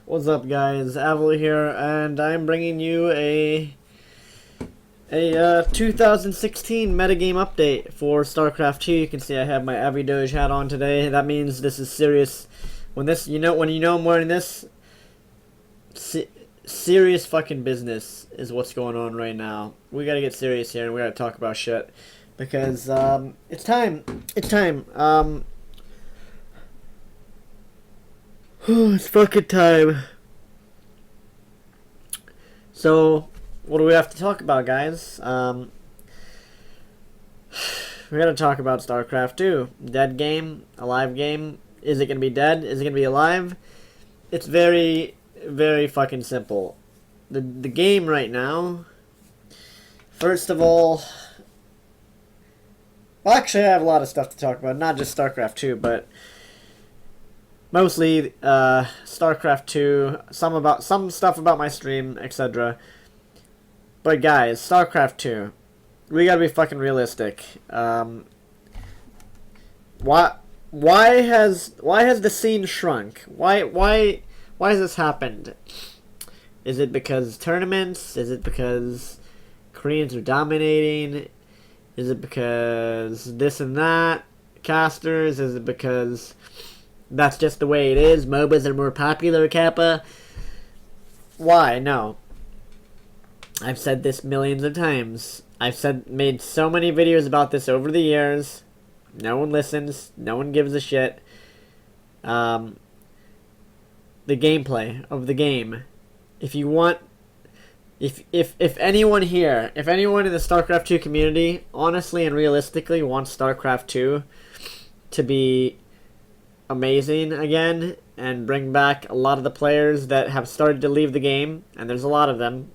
What's up, guys? Avilo here, and I'm bringing you a 2016 metagame update for StarCraft 2. You can see I have my avilo hat on today. That means this is serious. When I'm wearing this, serious fucking business is what's going on right now. We gotta get serious here, and we gotta talk about shit because it's time. It's time. It's fucking time. So, what do we have to talk about, guys? We gotta talk about StarCraft 2. Dead game, alive game. Is it gonna be dead? Is it gonna be alive? It's very, very fucking simple. The game right now, first of all, well, actually I have a lot of stuff to talk about, not just StarCraft 2, but mostly StarCraft 2, some stuff about my stream, etc. But guys, StarCraft 2, we gotta be fucking realistic. Why has the scene shrunk? Why has this happened? Is it because tournaments? Is it because Koreans are dominating? Is it because this and that? Casters? Is it because that's just the way it is? MOBAs are more popular, Kappa? Why? No. I've said this millions of times. Made so many videos about this over the years. No one listens. No one gives a shit. The gameplay of the game. If anyone here, if anyone in the StarCraft 2 community, honestly and realistically wants StarCraft 2 to be amazing again and bring back a lot of the players that have started to leave the game, and there's a lot of them,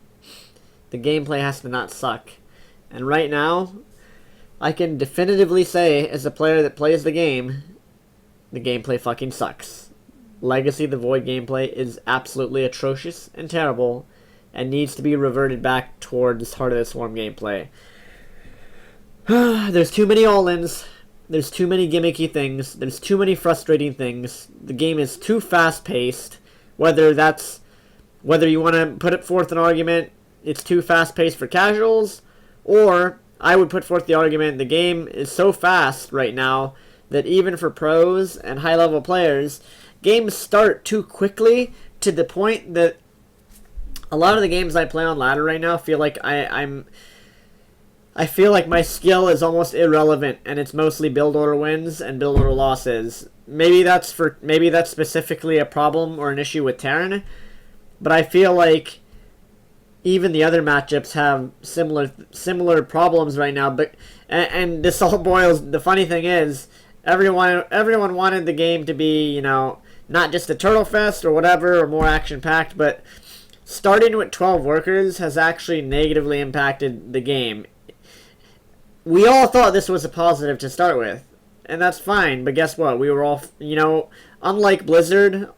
the gameplay has to not suck. And right now, I can definitively say, as a player that plays the gameplay fucking sucks. Legacy the Void gameplay is absolutely atrocious and terrible, and needs to be reverted back towards Heart of the Swarm gameplay. There's too many all-ins. There's too many gimmicky things. There's too many frustrating things. The game is too fast-paced. Whether you want to put it forth an argument, it's too fast-paced for casuals, or I would put forth the argument the game is so fast right now that even for pros and high-level players, games start too quickly to the point that a lot of the games I play on ladder right now feel like I feel like my skill is almost irrelevant, and it's mostly build order wins and build order losses. Maybe that's specifically a problem or an issue with Terran, but I feel like even the other matchups have similar problems right now. But and this all boils. The funny thing is, everyone wanted the game to be, not just a turtle fest or whatever, or more action packed, but starting with 12 workers has actually negatively impacted the game. We all thought this was a positive to start with, and that's fine, but guess what? We were all, unlike Blizzard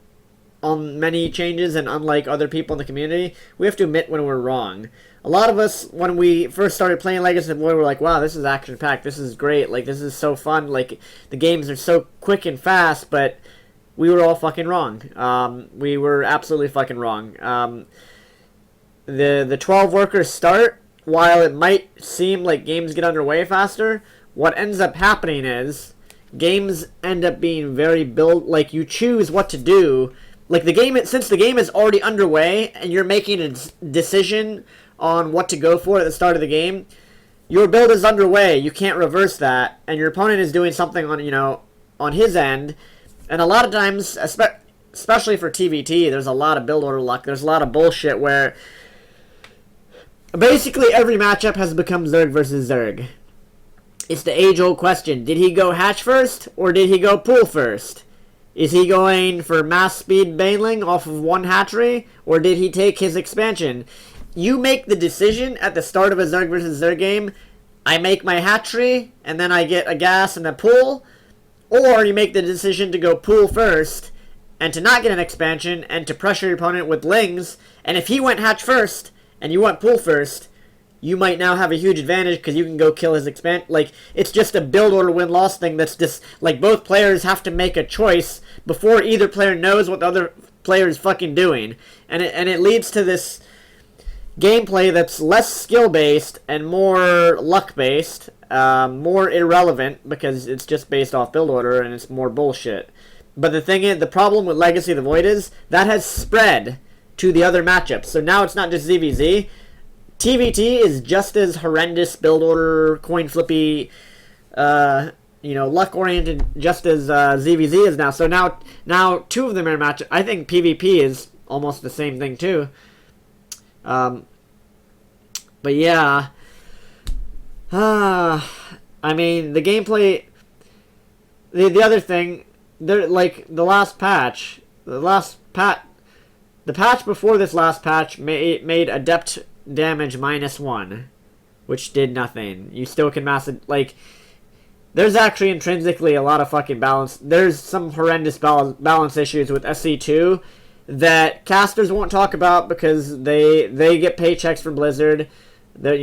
on many changes and unlike other people in the community, we have to admit when we're wrong. A lot of us, when we first started playing Legacy of Void, were like, wow, this is action-packed, this is great, like, this is so fun, like, the games are so quick and fast, but we were all fucking wrong. We were absolutely fucking wrong. The 12 workers start, while it might seem like games get underway faster, what ends up happening is games end up being very like you choose what to do. Like since the game is already underway and you're making a decision on what to go for at the start of the game, your build is underway. You can't reverse that, and your opponent is doing something on his end. And a lot of times, especially for TVT, there's a lot of build order luck. There's a lot of bullshit where basically every matchup has become Zerg versus Zerg. It's the age-old question. Did he go hatch first, or did he go pool first? Is he going for mass speed baneling off of one hatchery, or did he take his expansion? You make the decision at the start of a Zerg versus Zerg game. I make my hatchery, and then I get a gas and a pool. Or you make the decision to go pool first, and to not get an expansion, and to pressure your opponent with lings. And if he went hatch first, and you went pool first, you might now have a huge advantage because you can go kill his expand. Like, it's just a build order win-loss thing that's just, like, both players have to make a choice before either player knows what the other player is fucking doing. And it leads to this gameplay that's less skill-based and more luck-based, more irrelevant because it's just based off build order and it's more bullshit. But the thing is, the problem with Legacy of the Void is that has spread to the other matchups. So now it's not just ZVZ. TVT is just as horrendous build order, coin flippy, luck oriented, just as ZVZ is now. So now two of them are match. I think PvP is almost the same thing too. But yeah, I mean the gameplay. The other thing, like the patch before this last patch made adept damage -1, which did nothing. You still can mass it. Like, there's actually intrinsically a lot of fucking balance. There's some horrendous balance issues with SC2 that casters won't talk about because they get paychecks from Blizzard. That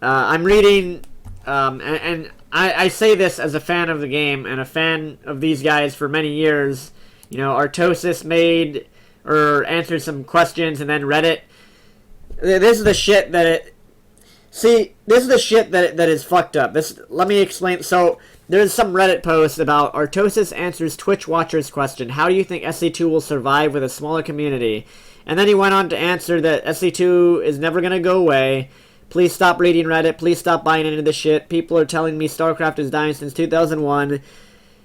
I'm reading, and I say this as a fan of the game and a fan of these guys for many years. Artosis made or answered some questions, and then Reddit. This is the shit that is fucked up. Let me explain. So, there's some Reddit posts about Artosis answers Twitch watchers' question. How do you think SC2 will survive with a smaller community? And then he went on to answer that SC2 is never going to go away. Please stop reading Reddit. Please stop buying into this shit. People are telling me StarCraft is dying since 2001.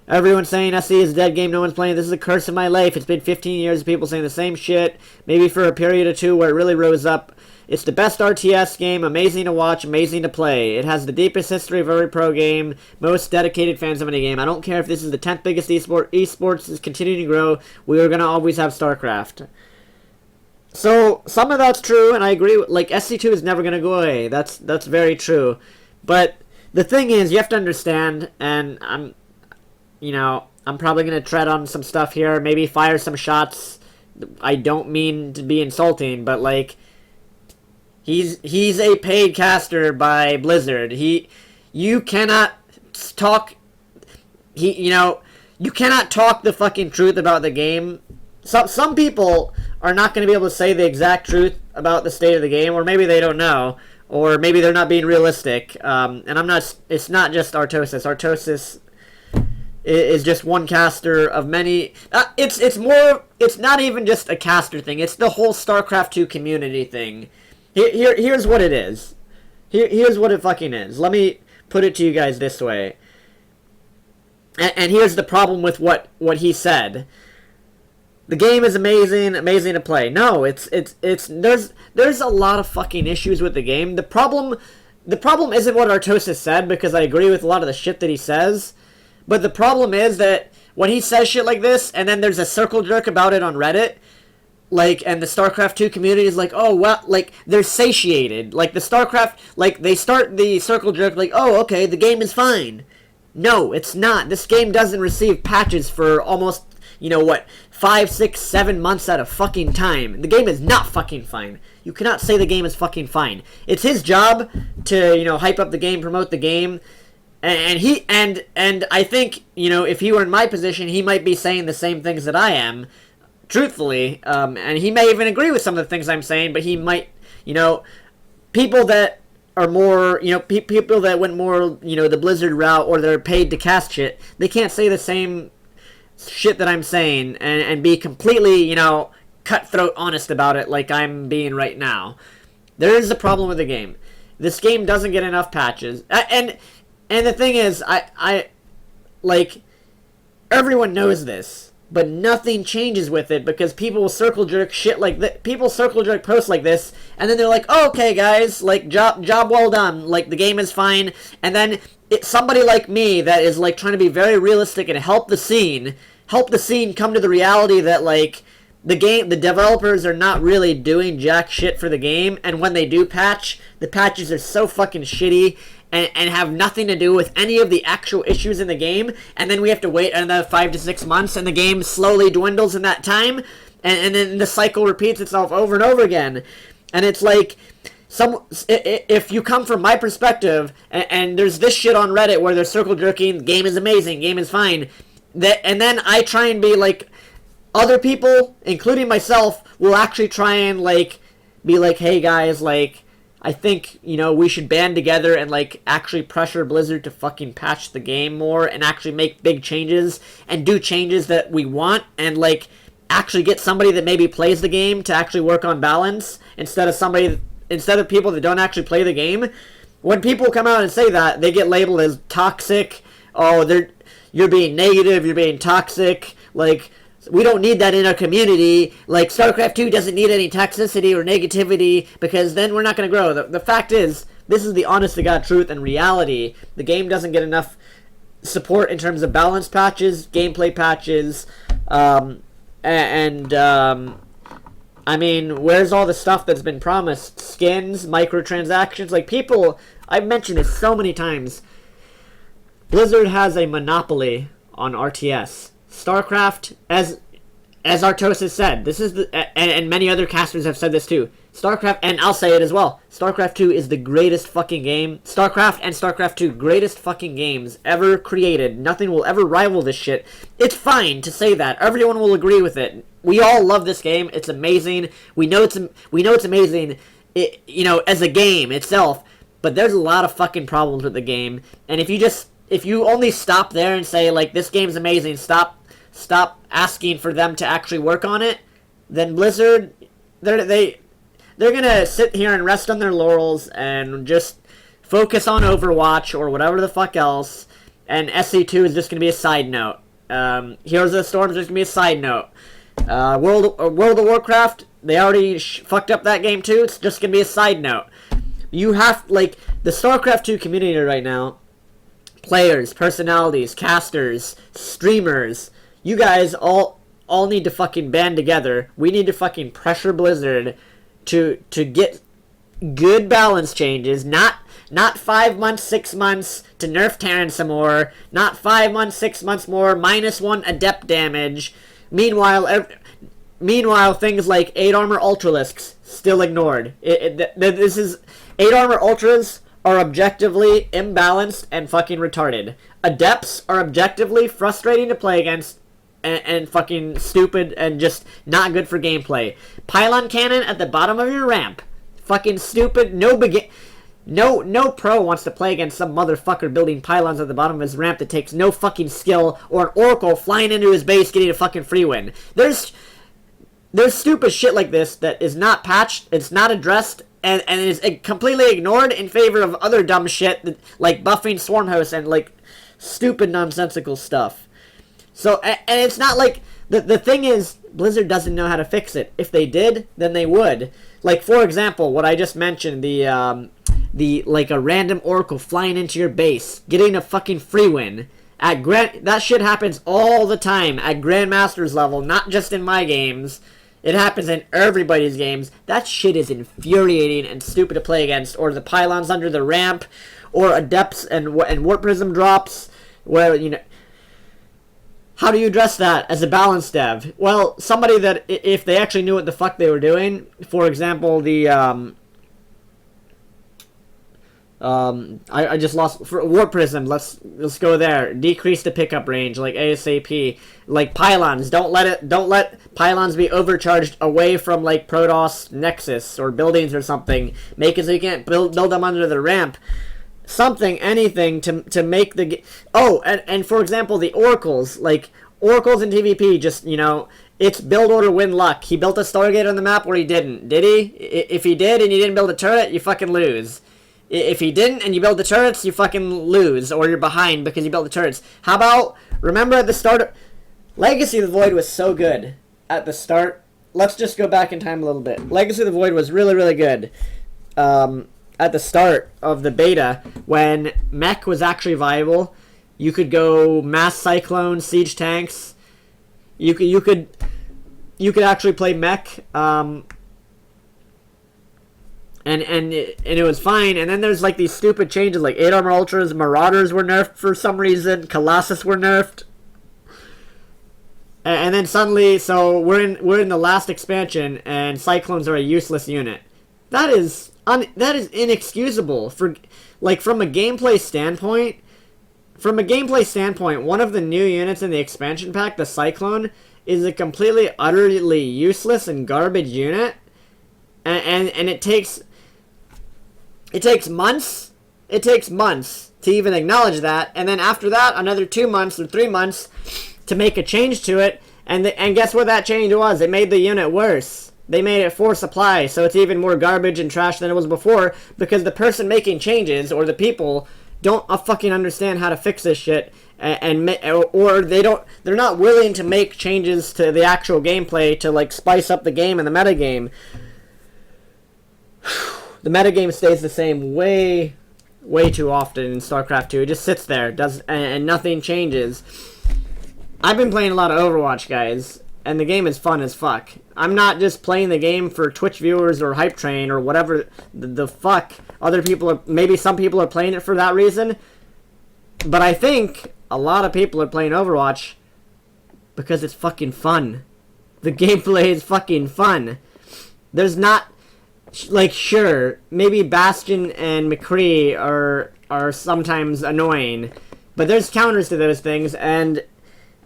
Everyone's saying SC is a dead game, no one's playing. This is a curse of my life. It's been 15 years of people saying the same shit. Maybe for a period or two where it really rose up. It's the best RTS game, amazing to watch, amazing to play. It has the deepest history of every pro game, most dedicated fans of any game. I don't care if this is the 10th biggest esport. Esports is continuing to grow. We are going to always have StarCraft. So, some of that's true, and I agree. Like, SC2 is never going to go away. That's very true. But the thing is, you have to understand, and I'm probably going to tread on some stuff here, maybe fire some shots. I don't mean to be insulting, but, like, he's a paid caster by Blizzard. You cannot talk the fucking truth about the game. Some people are not going to be able to say the exact truth about the state of the game, or maybe they don't know, or maybe they're not being realistic. And it's not just Artosis. Artosis is just one caster of many. It's not even just a caster thing. It's the whole StarCraft 2 community thing. Here's what it is. Here's what it fucking is. Let me put it to you guys this way. And here's the problem with what he said. The game is amazing to play. No, there's a lot of fucking issues with the game. The problem isn't what Artosis said, because I agree with a lot of the shit that he says. But the problem is that when he says shit like this, and then there's a circle jerk about it on Reddit, like, and the StarCraft 2 community is like, oh, well, like, they're satiated. Like, the StarCraft, like, they start the circle jerk like, oh, okay, the game is fine. No, it's not. This game doesn't receive patches for almost, 5, 6, 7 months at a fucking time. The game is not fucking fine. You cannot say the game is fucking fine. It's his job to, hype up the game, promote the game. And I think, if he were in my position, he might be saying the same things that I am, truthfully. And he may even agree with some of the things I'm saying, but he might, people that are more, people that went more, the Blizzard route, or they're paid to cast shit, they can't say the same shit that I'm saying and be completely, cutthroat honest about it like I'm being right now. There is a problem with the game. This game doesn't get enough patches. And the thing is, I like, everyone knows this, but nothing changes with it because people will circle jerk shit like that. People circle jerk posts like this, and then they're like, oh, okay, guys, like, job well done. Like, the game is fine. And then somebody like me that is, like, trying to be very realistic and help the scene come to the reality that, like, the developers are not really doing jack shit for the game, and when they do patch, the patches are so fucking shitty and have nothing to do with any of the actual issues in the game, and then we have to wait another 5 to 6 months, and the game slowly dwindles in that time, and then the cycle repeats itself over and over again. And it's like, if you come from my perspective, and there's this shit on Reddit where they're circle jerking, game is amazing, game is fine, and then I try and be like, other people, including myself, will actually try and like be like, hey guys, like, I think, we should band together and like actually pressure Blizzard to fucking patch the game more and actually make big changes and do changes that we want, and like actually get somebody that maybe plays the game to actually work on balance instead of people that don't actually play the game. When people come out and say that, they get labeled as toxic. Oh, you're being negative, you're being toxic. Like, we don't need that in our community. Like, StarCraft 2 doesn't need any toxicity or negativity because then we're not going to grow. The fact is, this is the honest-to-God truth and reality. The game doesn't get enough support in terms of balance patches, gameplay patches, I mean, where's all the stuff that's been promised? Skins, microtransactions, like people, I've mentioned this so many times. Blizzard has a monopoly on RTS. StarCraft, as Artos has said, this is and many other casters have said this too. StarCraft, and I'll say it as well, StarCraft 2 is the greatest fucking game. StarCraft and StarCraft 2, greatest fucking games ever created. Nothing will ever rival this shit. It's fine to say that. Everyone will agree with it. We all love this game. It's amazing. We know it's amazing, as a game itself. But there's a lot of fucking problems with the game. And if you only stop there and say like this game's amazing, stop asking for them to actually work on it, then Blizzard, they're gonna sit here and rest on their laurels and just focus on Overwatch or whatever the fuck else, and SC2 is just gonna be a side note. Heroes of the Storm is just gonna be a side note. World of Warcraft, they already fucked up that game too. It's just gonna be a side note. You have, like, the StarCraft 2 community right now, players, personalities, casters, streamers, you guys all need to fucking band together. We need to fucking pressure Blizzard to get good balance changes, not 5 months, 6 months to nerf Terran some more, not 5 months, 6 months more, -1 adept damage. Meanwhile, things like 8 armor ultralisks still ignored. This is 8 armor ultras are objectively imbalanced and fucking retarded. Adepts are objectively frustrating to play against and fucking stupid and just not good for gameplay. Pylon cannon at the bottom of your ramp, fucking stupid. No pro wants to play against some motherfucker building pylons at the bottom of his ramp that takes no fucking skill, or an oracle flying into his base getting a fucking free win. There's stupid shit like this that is not patched, it's not addressed, and is completely ignored in favor of other dumb shit like buffing Swarmhost and like stupid nonsensical stuff. So, and it's not like, the thing is, Blizzard doesn't know how to fix it. If they did, then they would. Like, for example, what I just mentioned, like a random oracle flying into your base, getting a fucking free win. That shit happens all the time at Grandmaster's level, not just in my games. It happens in everybody's games. That shit is infuriating and stupid to play against. Or the pylons under the ramp, or adepts and warp prism drops, where, how do you address that as a balance dev? Well, somebody that, if they actually knew what the fuck they were doing, for example, I just lost, for Warp Prism, let's go there. Decrease the pickup range, like ASAP. Like pylons, don't let pylons be overcharged away from like Protoss Nexus or buildings or something. Make it so you can't build them under the ramp. Something, anything to make the and for example, the oracles, like oracles in TVP, just, it's build order win luck. He built a Stargate on the map where he didn't, did he? If he did and you didn't build a turret, you fucking lose. If he didn't and you build the turrets, you fucking lose, or you're behind because you built the turrets. How about, remember at the start, Legacy of the Void was so good at the start. Let's just go back in time a little bit. Legacy of the Void was really, really good. At the start of the beta, when mech was actually viable, you could go mass cyclone, siege tanks. You could actually play mech, and it was fine. And then there's like these stupid changes, like 8 armor ultras, marauders were nerfed for some reason, colossus were nerfed, and then suddenly, so we're in the last expansion, and cyclones are a useless unit. That is that is inexcusable for, like, from a gameplay standpoint. From a gameplay standpoint, one of the new units in the expansion pack, the Cyclone, is a completely, utterly useless and garbage unit, and it takes months. It takes months to even acknowledge that, and then after that, another 2 months or 3 months to make a change to it, and guess what that change was? It made the unit worse. They made it force supply, so it's even more garbage and trash than it was before, because the person making changes, or the people, don't fucking understand how to fix this shit, or they're not willing to make changes to the actual gameplay to, like, spice up the game and the metagame. The metagame stays the same way too often in StarCraft 2. It just sits there, and nothing changes. I've been playing a lot of Overwatch, guys, and the game is fun as fuck. I'm not just playing the game for Twitch viewers or Hype Train or whatever the fuck other people are. Maybe some people are playing it for that reason, but I think a lot of people are playing Overwatch because it's fucking fun. The gameplay is fucking fun. There's not, like, sure, maybe Bastion and McCree are sometimes annoying, but there's counters to those things, and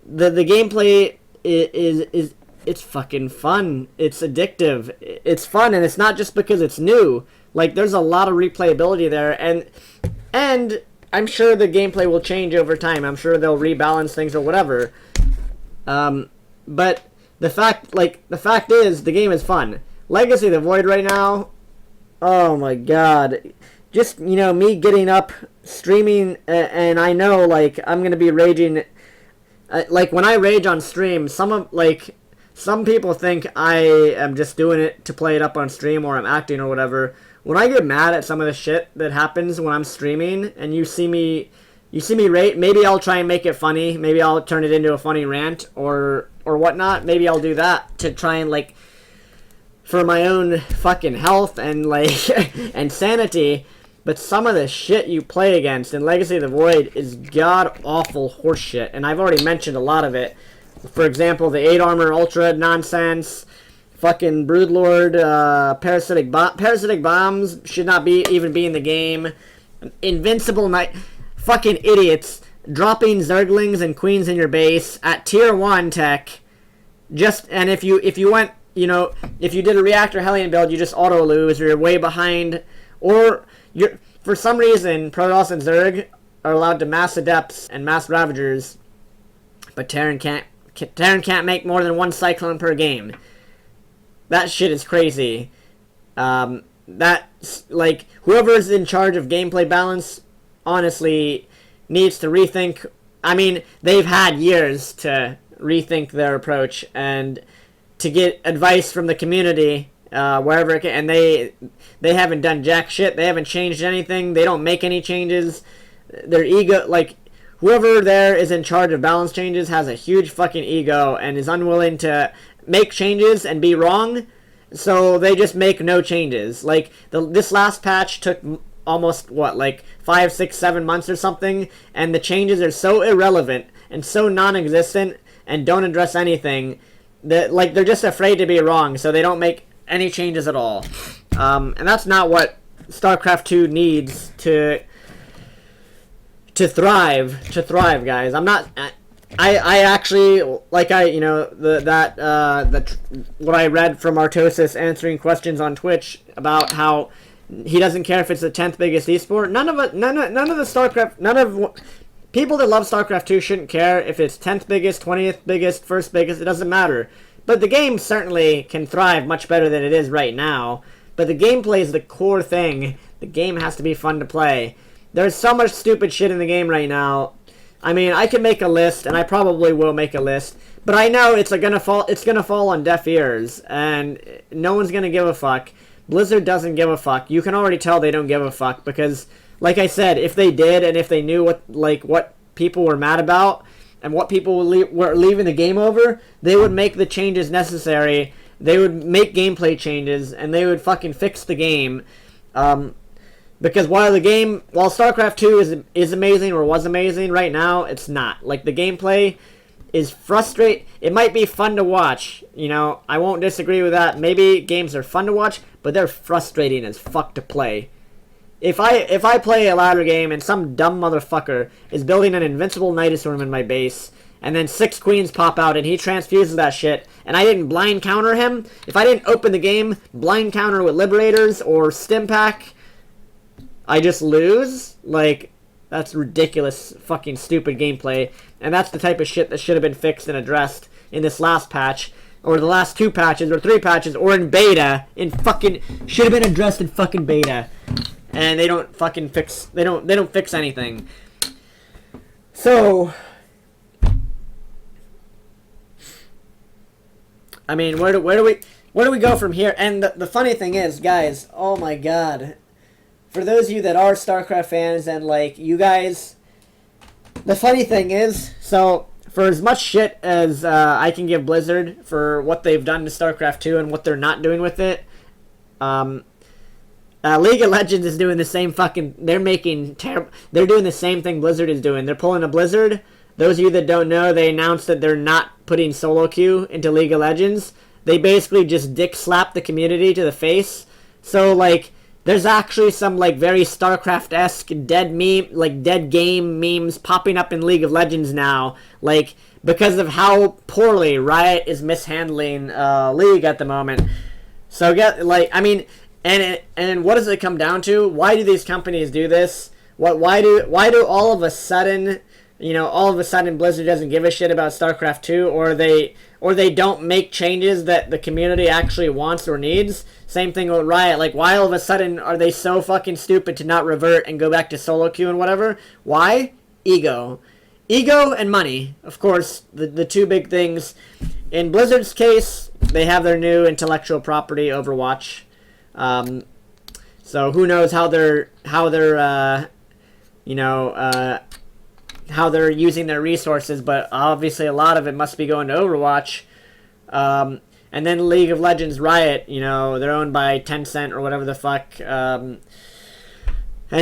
the gameplay is it's fucking fun. It's addictive. It's fun, and it's not just because it's new. Like, there's a lot of replayability there, and I'm sure the gameplay will change over time. I'm sure they'll rebalance things or whatever. But the fact is, the game is fun. Legacy of the Void right now, oh my god. Just, me getting up, streaming, and I know, like, I'm gonna be raging. Like, when I rage on stream, some people think I am just doing it to play it up on stream, or I'm acting or whatever. When I get mad at some of the shit that happens when I'm streaming, and you see me rage, maybe I'll try and make it funny. Maybe I'll turn it into a funny rant or whatnot. Maybe I'll do that to try and, like, for my own fucking health and, like, and sanity. But some of the shit you play against in Legacy of the Void is god-awful horseshit, and I've already mentioned a lot of it. For example, the 8 armor ultra nonsense, fucking Broodlord, parasitic bombs should not even be in the game. Invincible knight, fucking idiots, dropping Zerglings and Queens in your base at tier 1 tech. And if you went, if you did a Reactor Hellion build, you just auto lose, or you're way behind, or for some reason, Protoss and Zerg are allowed to mass Adepts and mass Ravagers, but Terran can't make more than 1 Cyclone per game. That shit is crazy. That's, like, whoever's in charge of gameplay balance, honestly, needs to rethink. I mean, they've had years to rethink their approach and to get advice from the community, wherever it can, and they haven't done jack shit. They haven't changed anything. They don't make any changes. Their ego, like, whoever there is in charge of balance changes has a huge fucking ego and is unwilling to make changes and be wrong, so they just make no changes. Like, this last patch took almost, 5, 6, 7 months or something, and the changes are so irrelevant and so non-existent and don't address anything that, like, they're just afraid to be wrong, so they don't make any changes at all. And that's not what StarCraft 2 needs to thrive, guys. I'm not. I actually, like, what I read from Artosis answering questions on Twitch about how he doesn't care if it's the 10th biggest esport. None of people that love StarCraft 2 shouldn't care if it's 10th biggest, 20th biggest, first biggest. It doesn't matter. But the game certainly can thrive much better than it is right now. But the gameplay is the core thing. The game has to be fun to play. There's so much stupid shit in the game right now. I mean, I can make a list, and I probably will make a list, but I know it's gonna fall on deaf ears, and no one's gonna give a fuck. Blizzard doesn't give a fuck. You can already tell they don't give a fuck, because, like I said, if they did, and if they knew what people were mad about, and what people were leaving the game over, they would make the changes necessary. They would make gameplay changes, and they would fucking fix the game. Because while StarCraft 2 is amazing, or was amazing, right now it's not. Like, the gameplay is frustrate. It might be fun to watch. You know, I won't disagree with that. Maybe games are fun to watch, but they're frustrating as fuck to play. If I play a ladder game and some dumb motherfucker is building an invincible Night Storm in my base, and then 6 queens pop out and he transfuses that shit, and I didn't blind counter him, if I didn't open the game, blind counter with Liberators or Stim Pack, I just lose? Like, that's ridiculous, fucking stupid gameplay. And that's the type of shit that should have been fixed and addressed in this last patch, or the last 2 patches, or 3 patches, or in beta. Should have been addressed in fucking beta. And they don't fucking fix. They don't fix anything. So, I mean, where do we go from here? And the funny thing is, guys, oh my god, for those of you that are StarCraft fans and like you guys, the funny thing is, so for as much shit as I can give Blizzard for what they've done to StarCraft 2 and what they're not doing with it, League of Legends is doing the same fucking. They're doing the same thing Blizzard is doing. They're pulling a Blizzard. Those of you that don't know, they announced that they're not putting solo queue into League of Legends. They basically just dick slap the community to the face. So like, there's actually some like very StarCraft-esque dead game memes popping up in League of Legends now, like because of how poorly Riot is mishandling League at the moment. So I mean. And what does it come down to? Why do these companies do this? Why do all of a sudden, Blizzard doesn't give a shit about StarCraft 2, or they don't make changes that the community actually wants or needs? Same thing with Riot. Like, why all of a sudden are they so fucking stupid to not revert and go back to solo queue and whatever? Why? Ego and money, of course, the 2 big things. In Blizzard's case, they have their new intellectual property, Overwatch. So who knows how they're using their resources, but obviously a lot of it must be going to Overwatch. And then League of Legends, Riot, they're owned by Tencent or whatever the fuck. And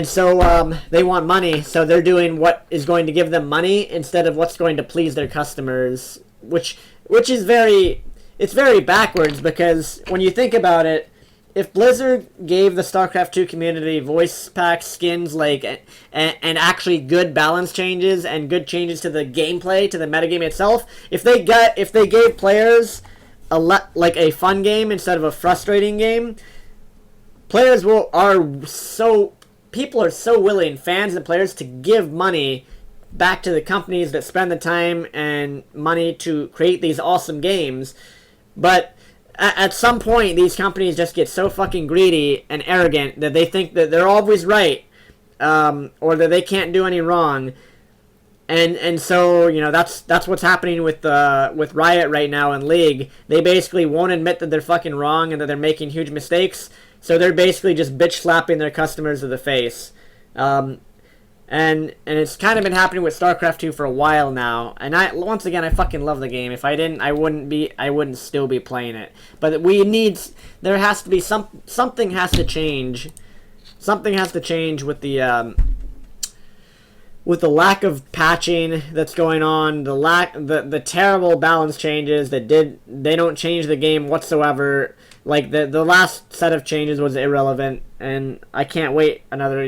so they want money, so they're doing what is going to give them money instead of what's going to please their customers, which is very backwards, because when you think about it, if Blizzard gave the StarCraft 2 community voice packs, skins, and actually good balance changes and good changes to the gameplay, to the metagame itself, if they gave players a fun game instead of a frustrating game, people are so willing, fans and players, to give money back to the companies that spend the time and money to create these awesome games. But at some point, these companies just get so fucking greedy and arrogant that they think that they're always right, or that they can't do any wrong, and so that's what's happening with Riot right now in League. They basically won't admit that they're fucking wrong and that they're making huge mistakes, so they're basically just bitch slapping their customers to the face. And it's kind of been happening with StarCraft 2 for a while now. And I fucking love the game. If I didn't, I wouldn't still be playing it. But there has to be something has to change. Something has to change with the lack of patching that's going on, the terrible balance changes they don't change the game whatsoever. Like the last set of changes was irrelevant, and I can't wait another,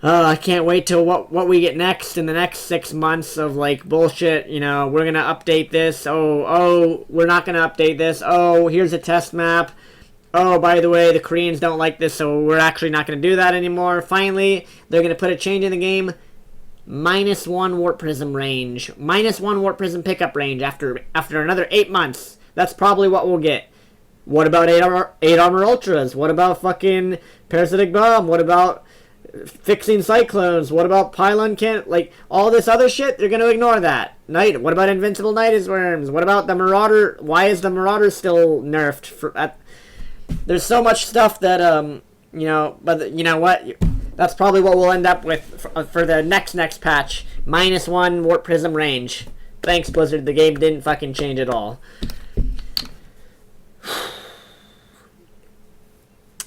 I can't wait till what we get next in the next 6 months of like bullshit. We're gonna update this. Oh, we're not gonna update this. Oh, here's a test map. Oh, by the way, the Koreans don't like this, so we're actually not gonna do that anymore. Finally, they're gonna put a change in the game. -1 Warp Prism range. -1 Warp Prism pickup range after another 8 months. That's probably what we'll get. What about 8 Armor Ultras? What about fucking Parasitic Bomb? What about fixing cyclones? What about pylon all this other shit? They're gonna ignore that. What about invincible Nidus worms? What about the Marauder? Why is the Marauder still nerfed? There's so much stuff that but you know what? That's probably what we'll end up with for the next patch. -1 Warp Prism range. Thanks, Blizzard. The game didn't fucking change at all.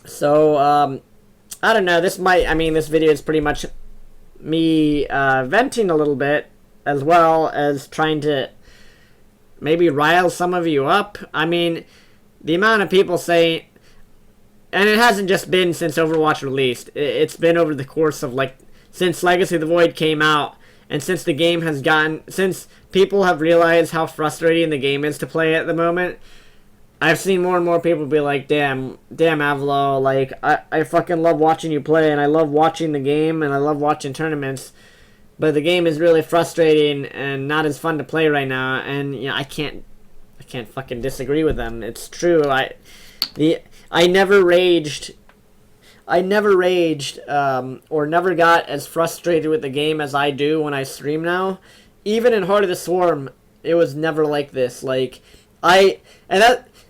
So I don't know, this video is pretty much me venting a little bit as well as trying to maybe rile some of you up. I mean, the amount of people saying, and it hasn't just been since Overwatch released, it's been over the course of like since Legacy of the Void came out, and since the game has gotten, since people have realized how frustrating the game is to play at the moment, I've seen more and more people be like, damn Avilo, like, I fucking love watching you play, and I love watching the game, and I love watching tournaments, but the game is really frustrating and not as fun to play right now, and, you know, I can't fucking disagree with them. It's true. I never raged, or never got as frustrated with the game as I do when I stream now. Even in Heart of the Swarm, it was never like this. Like,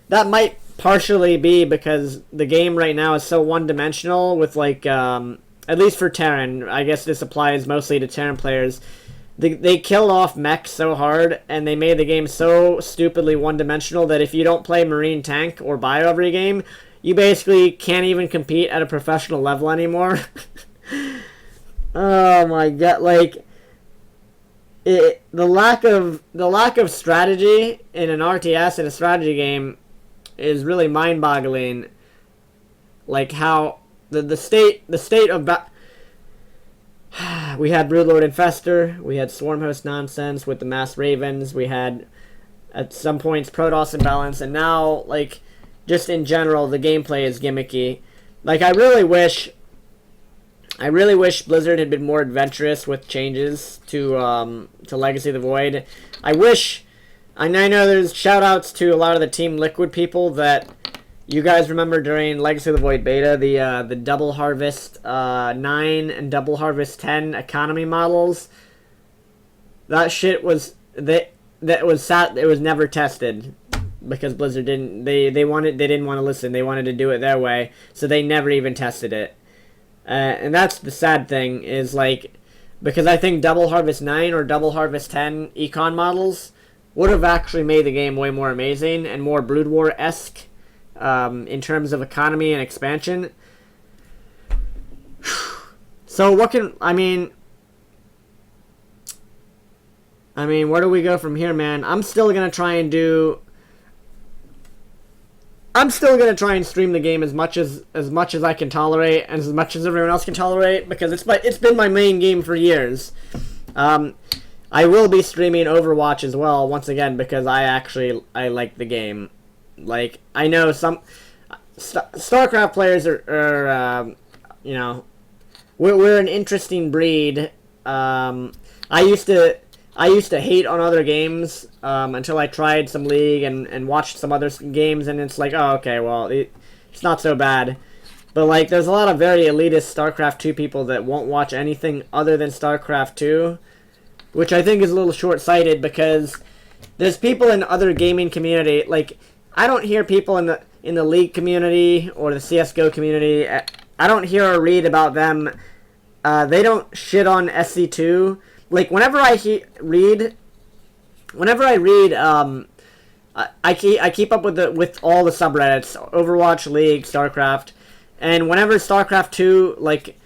that might partially be because the game right now is so one-dimensional with, like, at least for Terran, I guess this applies mostly to Terran players, they killed off mech so hard, and they made the game so stupidly one-dimensional that if you don't play Marine Tank or Bio every game, you basically can't even compete at a professional level anymore. Oh my god, like, the lack of strategy in an RTS in a strategy game is really mind-boggling. Like how the state of we had Broodlord Infestor, we had Swarmhost nonsense with the Mass Ravens, we had at some points Protoss imbalance, and now, like, just in general, the gameplay is gimmicky. Like, I really wish Blizzard had been more adventurous with changes to Legacy of the Void. I know there's shout-outs to a lot of the Team Liquid people that you guys remember during Legacy of the Void beta, the Double Harvest 9 and Double Harvest 10 economy models. That shit was it was never tested because Blizzard didn't didn't want to listen. They wanted to do it their way, so they never even tested it. And that's the sad thing, is like, because I think Double Harvest 9 or Double Harvest 10 econ models would have actually made the game way more amazing and more Brood War-esque in terms of economy and expansion. So where do we go from here, man? I'm still gonna try and stream the game as much as I can tolerate, and as much as everyone else can tolerate, because it's been my main game for years. I will be streaming Overwatch as well, once again, because I like the game. Like, I know some StarCraft players are you know, we're an interesting breed. I used to hate on other games until I tried some League and watched some other games, and it's like, oh, okay, well, it's not so bad. But, like, there's a lot of very elitist StarCraft 2 people that won't watch anything other than StarCraft 2, which I think is a little short-sighted, because there's people in other gaming community, like, I don't hear people in the League community or the CSGO community, I don't hear or read about them. They don't shit on SC2. Like, whenever I read, I keep up with all the subreddits, Overwatch, League, StarCraft, and whenever StarCraft 2, like,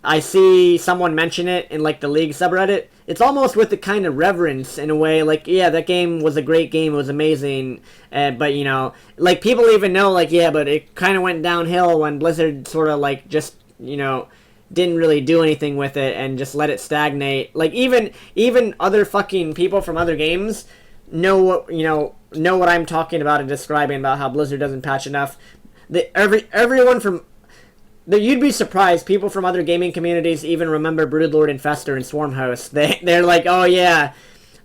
I see someone mention it in, like, the League subreddit, it's almost with the kind of reverence, in a way, like, yeah, that game was a great game, it was amazing, but, you know, like, people even know, like, yeah, but it kind of went downhill when Blizzard sort of, like, just, you know, didn't really do anything with it and just let it stagnate. Like, even other fucking people from other games know what I'm talking about and describing about how Blizzard doesn't patch enough. Everyone from you'd be surprised, people from other gaming communities even remember Broodlord Infestor and Swarmhost. They're like, oh yeah,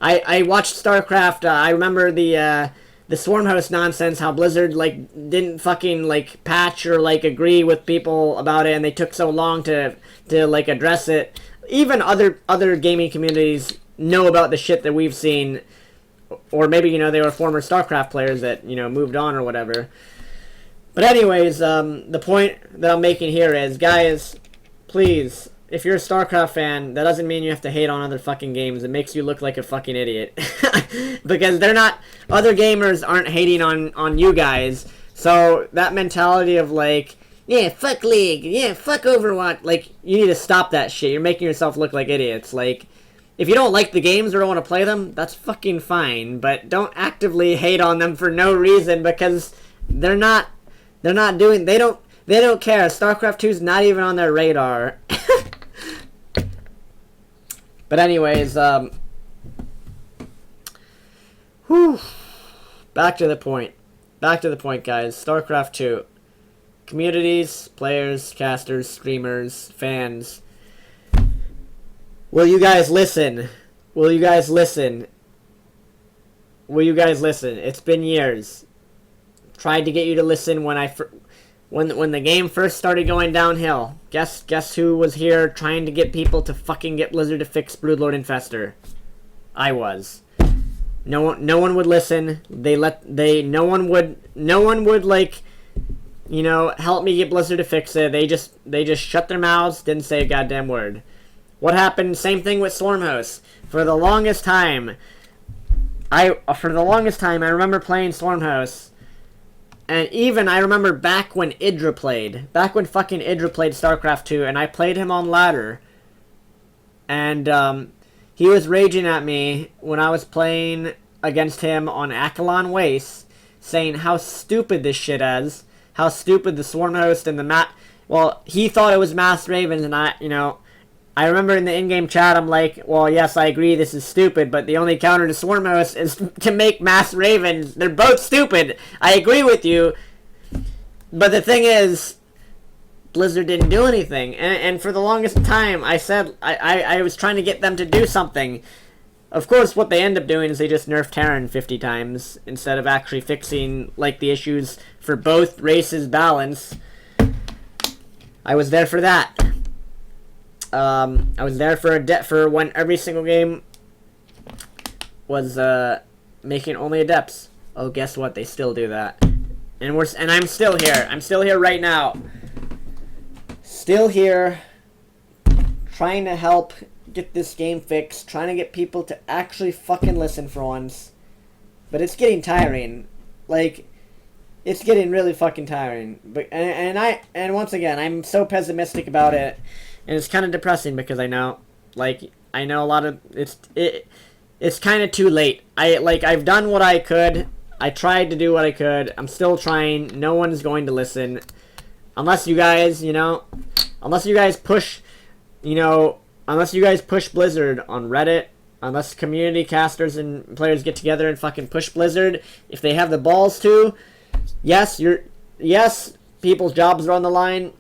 I watched StarCraft, I remember the Swarmhost nonsense, how Blizzard, like, didn't fucking, like, patch or, like, agree with people about it, and they took so long to like, address it. Even other gaming communities know about the shit that we've seen, or maybe, you know, they were former StarCraft players that, you know, moved on or whatever. But anyways, the point that I'm making here is, guys, please, if you're a StarCraft fan, that doesn't mean you have to hate on other fucking games. It makes you look like a fucking idiot. Because other gamers aren't hating on you guys. So that mentality of, like, yeah, fuck League, yeah, fuck Overwatch, like, you need to stop that shit. You're making yourself look like idiots. Like, if you don't like the games or don't want to play them, that's fucking fine. But don't actively hate on them for no reason, because they're not doing, they don't care. StarCraft 2 is not even on their radar. But anyways, whew. Back to the point, guys. StarCraft 2. Communities, players, casters, streamers, fans. Will you guys listen? Will you guys listen? It's been years. Tried to get you to listen when when the game first started going downhill. Guess who was here trying to get people to fucking get Blizzard to fix Broodlord Infestor? I was. No one would listen. No one would like, you know, help me get Blizzard to fix it. They just shut their mouths, didn't say a goddamn word. What happened? Same thing with Stormhost. For the longest time, I remember playing Stormhost. And even I remember back when fucking Idra played StarCraft 2, and I played him on ladder. And he was raging at me when I was playing against him on Akalon Waste, saying how stupid this shit is, how stupid the Stormhost and the well, he thought it was Masked Ravens, and I remember in the in-game chat, I'm like, well, yes, I agree, this is stupid, but the only counter to Stormhost is to make Masked Ravens. They're both stupid. I agree with you. But the thing is, Blizzard didn't do anything. And for the longest time, I said, I was trying to get them to do something. Of course, what they end up doing is they just nerf Terran 50 times, instead of actually fixing, like, the issues for both races' balance. I was there for that. I was there for when every single game was making only adepts. Oh, guess what? They still do that, and I'm still here. I'm still here right now. Still here, trying to help get this game fixed. Trying to get people to actually fucking listen for once. But it's getting tiring. Like, it's getting really fucking tiring. But and once again, I'm so pessimistic about it. And it's kind of depressing because I know a lot of it's kind of too late. I've done what I could. I tried to do what I could. I'm still trying. No one's going to listen unless you guys, push Blizzard on Reddit, unless community casters and players get together and fucking push Blizzard if they have the balls to. Yes, people's jobs are on the line.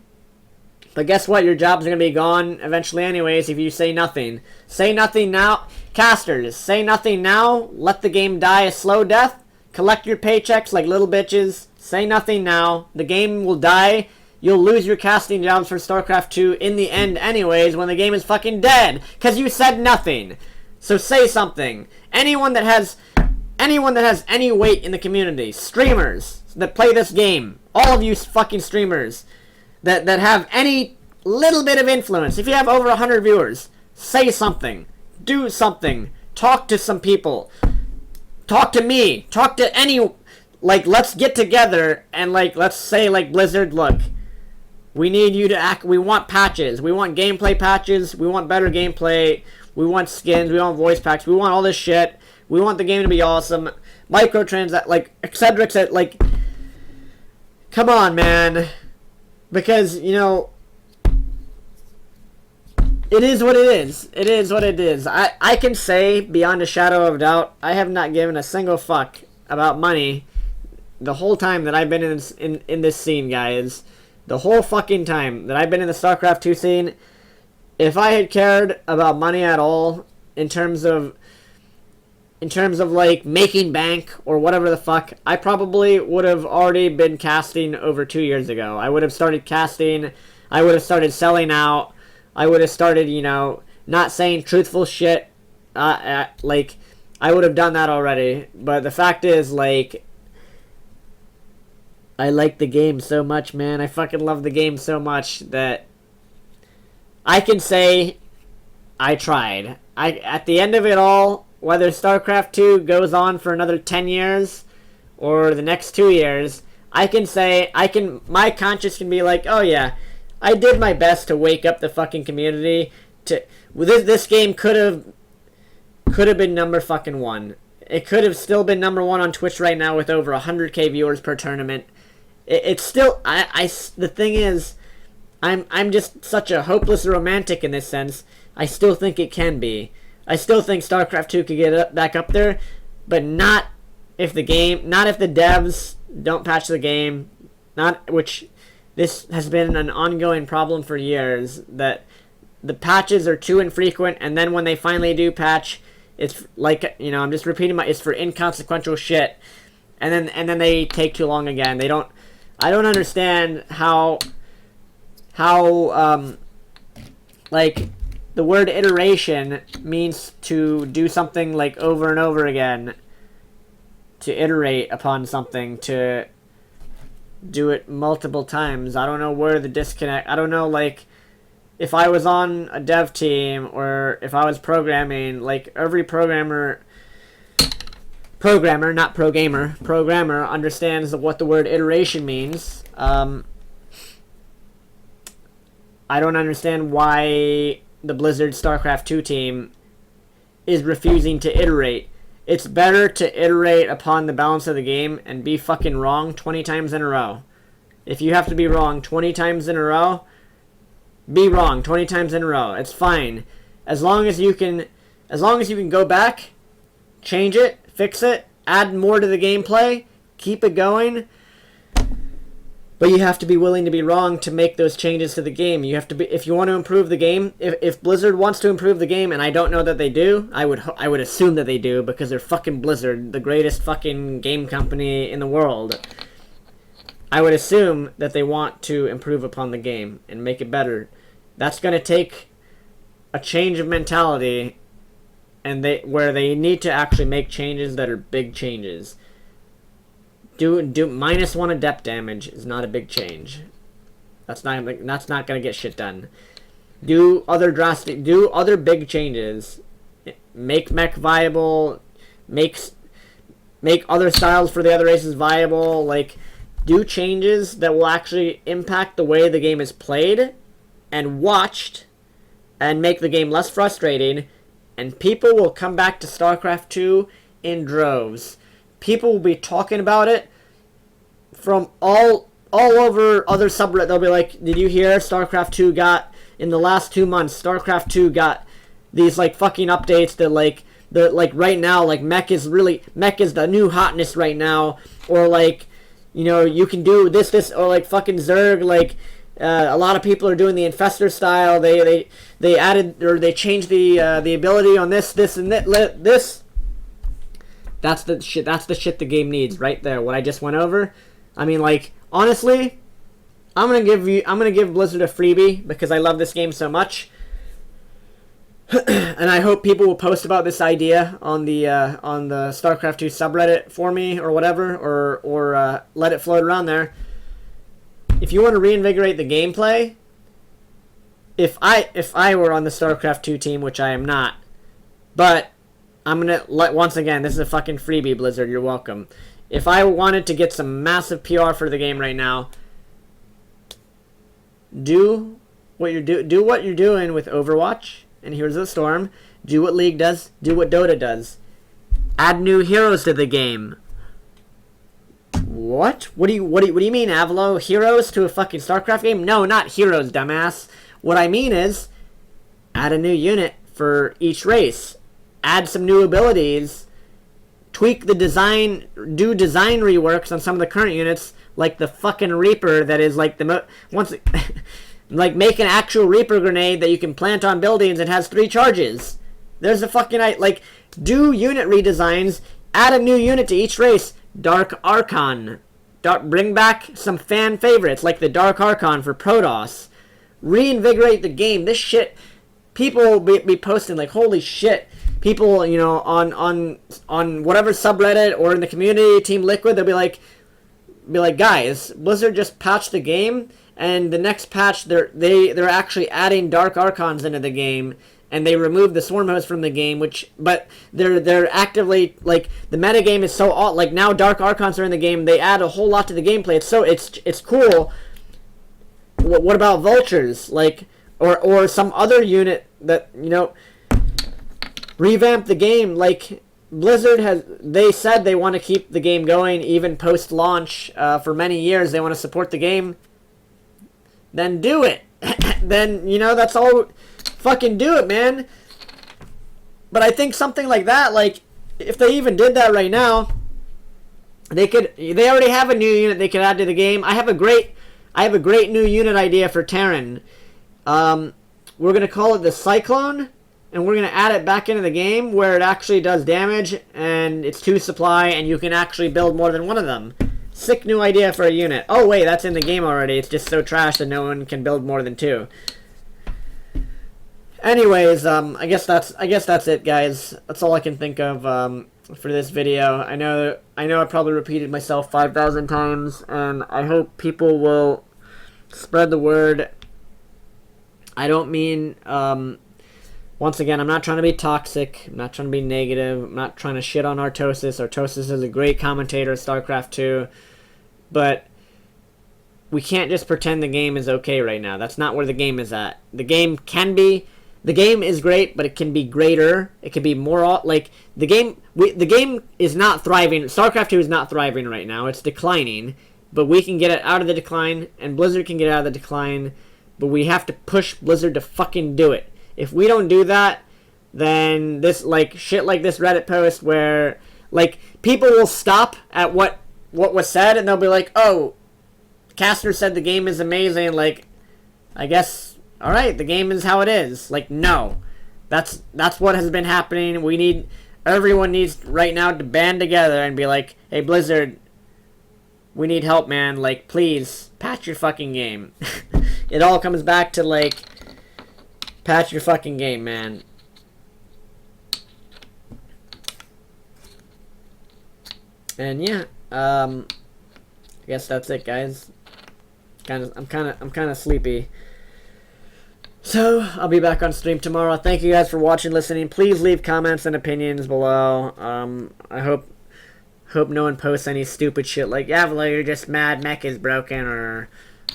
But guess what? Your jobs are going to be gone eventually anyways if you say nothing. Say nothing now. Casters, say nothing now. Let the game die a slow death. Collect your paychecks like little bitches. Say nothing now. The game will die. You'll lose your casting jobs for StarCraft 2 in the end anyways when the game is fucking dead. Because you said nothing. So say something. Anyone that has any weight in the community. Streamers that play this game. All of you fucking streamers. That have any little bit of influence. If you have over 100 viewers, say something. Do something. Talk to some people. Talk to me. Talk to let's get together and, let's say, Blizzard, look, we need you to act, we want patches. We want gameplay patches. We want better gameplay. We want skins. We want voice packs. We want all this shit. We want the game to be awesome. Microtransactions, etc., come on, man. Because, it is what it is. It is what it is. I can say, beyond a shadow of a doubt, I have not given a single fuck about money the whole time that I've been in this scene, guys. The whole fucking time that I've been in the StarCraft 2 scene. If I had cared about money at all, in terms of making bank or whatever the fuck, I probably would have already been casting over 2 years ago. I would have started casting. I would have started selling out. I would have started, not saying truthful shit. I would have done that already. But the fact is, I like the game so much, man. I fucking love the game so much that I can say I tried. At the end of it all, whether StarCraft 2 goes on for another 10 years or the next 2 years, I can say, my conscience can be like, oh yeah, I did my best to wake up the fucking community. This game could have could have been number fucking 1. It could have still been number 1 on Twitch right now with over 100k viewers per tournament. It's still, the thing is, I'm just such a hopeless romantic in this sense. I still think it can be. I still think StarCraft 2 could get back up there, but not if the devs don't patch the game. Which this has been an ongoing problem for years, that the patches are too infrequent, and then when they finally do patch, it's like, I'm just repeating it's for inconsequential shit, and then they take too long again. I don't understand how like the word iteration means to do something like over and over again, to iterate upon something, to do it multiple times. I don't know where the disconnect. I don't know, like, if I was on a dev team or if I was programming, like, every programmer, not pro gamer, programmer understands what the word iteration means. I don't understand why the Blizzard StarCraft 2 team is refusing to iterate. It's better to iterate upon the balance of the game and be fucking wrong 20 times in a row. If you have to be wrong 20 times in a row, be wrong 20 times in a row. It's fine. As long as you can go back, change it, fix it, add more to the gameplay, keep it going. But you have to be willing to be wrong to make those changes to the game. You have to be, if you want to improve the game, if Blizzard wants to improve the game, and I don't know that they do, I would assume that they do, because they're fucking Blizzard, the greatest fucking game company in the world. I would assume that they want to improve upon the game and make it better. That's going to take a change of mentality, and where they need to actually make changes that are big changes. Do -1 adept damage is not a big change. That's not gonna get shit done. Do other big changes. Make mech viable. Make other styles for the other races viable. Like, do changes that will actually impact the way the game is played and watched, and make the game less frustrating. And people will come back to StarCraft 2 in droves. People will be talking about it from all over other subreddit. They'll be like, did you hear StarCraft 2 got, in the last 2 months, StarCraft 2 got these, like, fucking updates that, like, right now, like, mech is the new hotness right now, or, like, you can do this, or, like, fucking Zerg, like, a lot of people are doing the Infestor style. They added, or they changed the ability on this, and this. That's the shit the game needs right there, what I just went over. I mean, like, honestly, I'm gonna give Blizzard a freebie because I love this game so much. And I hope people will post about this idea on the StarCraft 2 subreddit for me, or whatever, or let it float around there. If you want to reinvigorate the gameplay, if I were on the StarCraft 2 team, which I am not, but I'm going to once again, this is a fucking freebie, Blizzard, you're welcome. If I wanted to get some massive PR for the game right now, do what you're doing with Overwatch and Heroes of the Storm. Do what League does. Do what Dota does. Add new heroes to the game. What? What do you mean, Avilo? Heroes to a fucking StarCraft game? No, not heroes, dumbass. What I mean is, add a new unit for each race. Add some new abilities. Tweak the design. Do design reworks on some of the current units, like the fucking Reaper that is like like make an actual Reaper grenade that you can plant on buildings and has 3 charges. There's a fucking, like, do unit redesigns. Add a new unit to each race. Dark Archon. Bring back some fan favorites like the Dark Archon for Protoss. Reinvigorate the game. This shit, people will be posting like, holy shit. People, on whatever subreddit or in the community, Team Liquid, they'll be like, guys, Blizzard just patched the game, and the next patch they're actually adding Dark Archons into the game, and they removed the Swarm Host from the game, but they're actively, like, the metagame is so like, now Dark Archons are in the game, they add a whole lot to the gameplay. It's cool. What about vultures? Like, or some other unit that, revamp the game. Like, Blizzard they said they want to keep the game going even post-launch for many years. They want to support the game. Then do it. Then, you know, that's all. Fucking do it, man. But I think something like that, like, if they even did that right now, they already have a new unit they could add to the game. I have a great new unit idea for Terran. We're going to call it the Cyclone, and we're going to add it back into the game where it actually does damage, and it's 2 supply, and you can actually build more than one of them. Sick new idea for a unit. Oh wait, that's in the game already. It's just so trash that no one can build more than 2. Anyways, I guess that's it, guys. That's all I can think of for this video. I know I probably repeated myself 5,000 times, and I hope people will spread the word. I don't mean, once again, I'm not trying to be toxic. I'm not trying to be negative. I'm not trying to shit on Artosis. Artosis is a great commentator of StarCraft 2, but we can't just pretend the game is okay right now. That's not where the game is at. The game is great, but it can be greater. It can be more, like, the game is not thriving. StarCraft 2 is not thriving right now. It's declining, but we can get it out of the decline, and Blizzard can get out of the decline, but we have to push Blizzard to fucking do it. If we don't do that, then this, like, shit like this Reddit post where, like, people will stop at what was said, and they'll be like, oh, Kastner said the game is amazing, like, I guess, alright, the game is how it is. Like, no. That's what has been happening. Everyone needs right now to band together and be like, hey, Blizzard, we need help, man. Like, please, patch your fucking game. It all comes back to, like, patch your fucking game, man. And yeah, I guess that's it, guys. I'm kind of sleepy. So, I'll be back on stream tomorrow. Thank you guys for watching, listening. Please leave comments and opinions below. I hope no one posts any stupid shit like, yeah, well, you're just mad mech is broken, or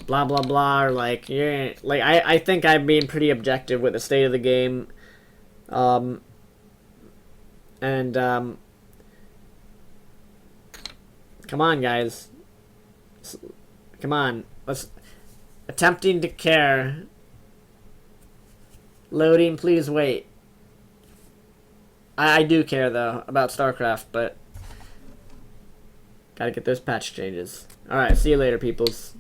blah blah blah, or like, yeah, like, I think I'm being pretty objective with the state of the game. Come on, guys. Come on. Attempting to care. Loading, please wait. I do care, though, about StarCraft, but gotta get those patch changes. Alright, see you later, peoples.